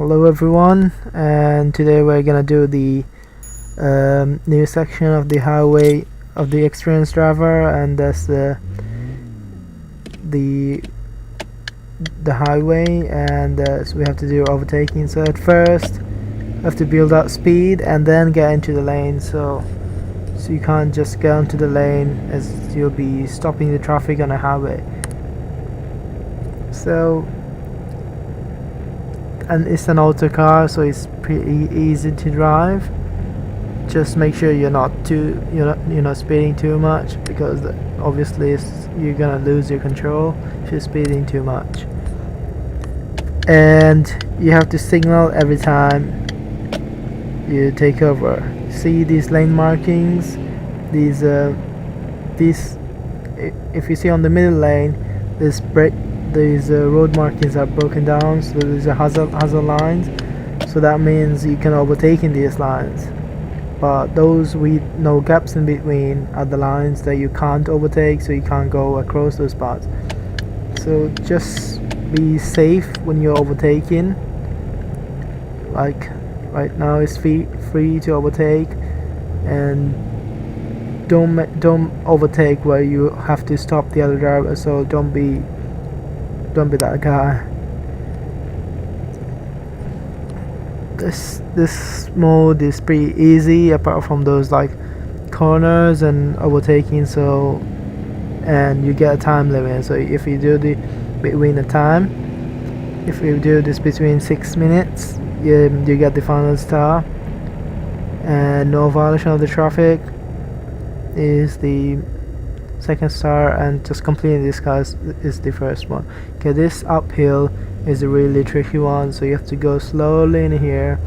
Hello everyone, and today we're gonna do the new section of the highway of the experienced driver, and that's the highway, and so we have to do overtaking. So at first we have to build up speed and then get into the lane, so you can't just get onto the lane as you'll be stopping the traffic on a highway. So, and it's an auto car, so it's pretty easy to drive. Just make sure you're not speeding too much, because obviously you're gonna lose your control if you're speeding too much. And you have to signal every time you take over. See these lane markings? These if you see on the middle lane, these road markings are broken down, so these are hazard lines. So that means you can overtake in these lines, but those with no gaps in between are the lines that you can't overtake, so you can't go across those parts. So just be safe when you're overtaking. Like right now it's free to overtake, and don't overtake where you have to stop the other driver. So don't be that guy. This mode is pretty easy, apart from those like corners and overtaking. So, and you get a time limit. So if you do if you do this between 6 minutes, you get the final star. And no violation of the traffic is the second star, and just completing this car is the first one. Okay, this uphill is a really tricky one, so you have to go slowly in here,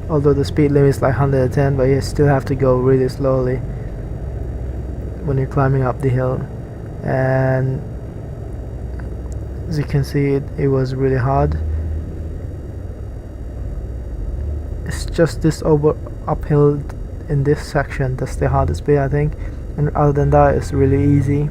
although the speed limit is like 110, but you still have to go really slowly when you're climbing up the hill. And as you can see, it was really hard. It's just this uphill in this section that's the hardest bit, I think, and other than that it's really easy.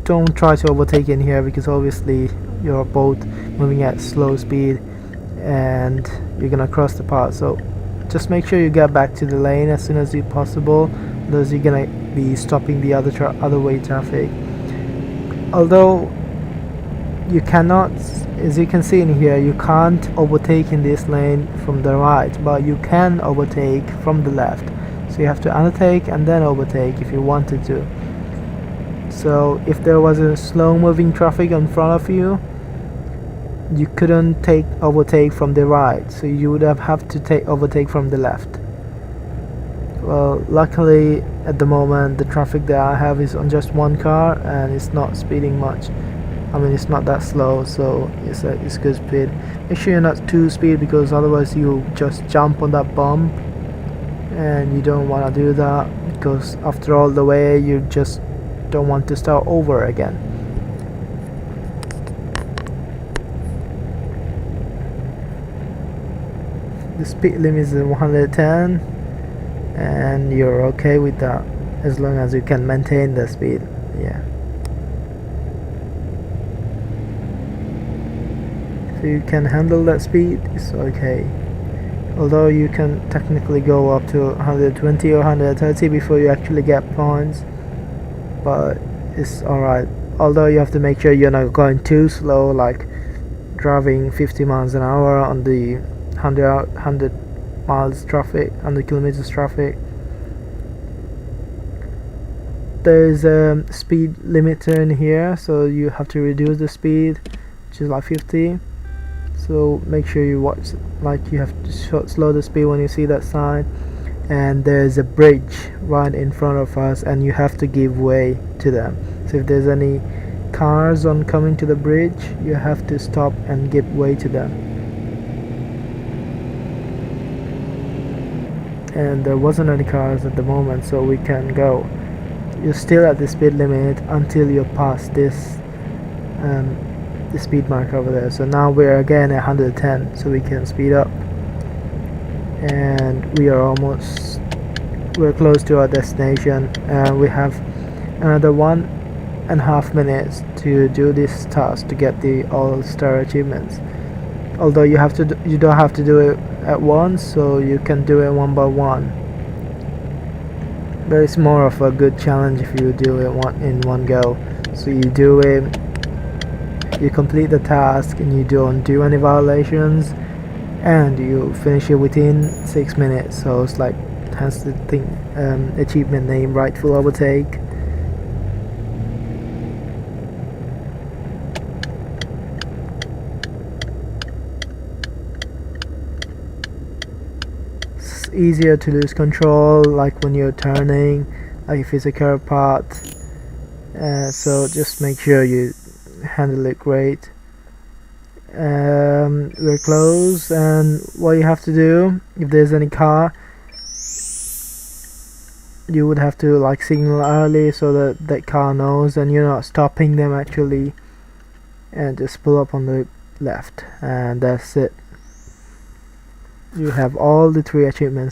Don't try to overtake in here, because obviously you're both moving at slow speed and you're gonna cross the path. So just make sure you get back to the lane as soon as possible, otherwise you're gonna be stopping the other way traffic. Although you cannot, as you can see in here, you can't overtake in this lane from the right, but you can overtake from the left. So you have to undertake and then overtake if you wanted to. So if there was a slow moving traffic in front of you, you couldn't overtake from the right, so you would have to overtake from the left. Well, luckily at the moment the traffic that I have is on just one car, and it's not speeding much. I mean, it's not that slow, so it's good speed. Make sure you're not too speed, because otherwise you just jump on that bump, and you don't want to do that, because after all the way you just don't want to start over again. The speed limit is 110, and you're okay with that as long as you can maintain the speed. Yeah. If you can handle that speed, it's okay. Although you can technically go up to 120 or 130 before you actually get points, but it's alright. Although you have to make sure you're not going too slow, like driving 50 miles an hour on the 100 miles traffic, 100 kilometers traffic. There's a speed limiter in here, so you have to reduce the speed, which is like 50. So make sure you watch, like you have to slow the speed when you see that sign. And there's a bridge right in front of us, and you have to give way to them. So if there's any cars coming to the bridge, you have to stop and give way to them. And there wasn't any cars at the moment, so we can go. You're still at the speed limit until you pass this the speed mark over there. So now we're again at 110, so we can speed up, and we are almost we're close to our destination, and we have another 1.5 minutes to do this task to get the all-star achievements. Although you don't have to do it at once, so you can do it one by one, but it's more of a good challenge if you do it in one go. So you do it, you complete the task, and you don't do any violations, and you finish it within 6 minutes. So it's like, hence the thing, achievement name, Rightful Overtake. It's easier to lose control, like when you're turning, like if it's a curved part. So just make sure you handle it great. We're close, and what you have to do, if there's any car, you would have to like signal early so that that car knows and you're not stopping them actually, and just pull up on the left, and that's it. You have all the 3 achievements.